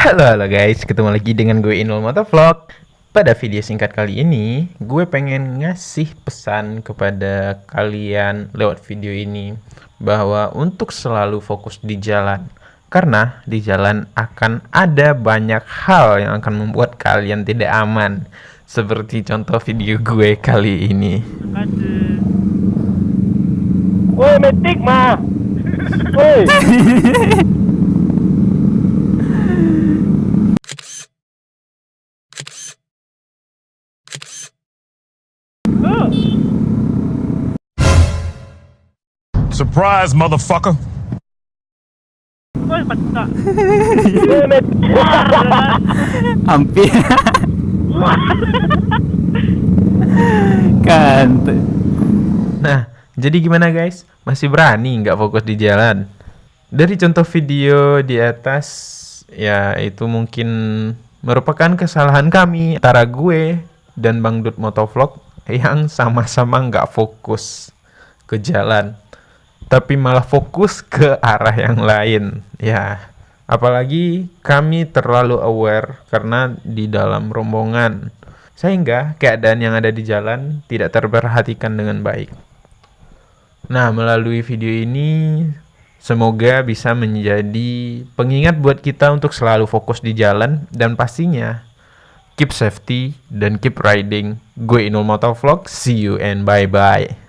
Halo guys, ketemu lagi dengan gue Inul Motovlog. Pada video singkat kali ini, gue pengen ngasih pesan kepada kalian lewat video ini bahwa untuk selalu fokus di jalan. Karena di jalan akan ada banyak hal yang akan membuat kalian tidak aman. Seperti contoh video gue kali ini. Woi, metik mah. Woi. Surprise, motherfucker. Woi, patah. Woi, metik. Hampir kan. Nah, jadi gimana guys? Masih berani nggak fokus di jalan? Dari contoh video di atas, ya itu mungkin merupakan kesalahan kami antara gue dan Bang Dut Motovlog yang sama-sama nggak fokus ke jalan, tapi malah fokus ke arah yang lain. Ya, apalagi kami terlalu aware karena di dalam rombongan, sehingga keadaan yang ada di jalan tidak terperhatikan dengan baik. Nah, melalui video ini semoga bisa menjadi pengingat buat kita untuk selalu fokus di jalan dan pastinya keep safety dan keep riding. Gue Inul Motovlog, see you and bye-bye.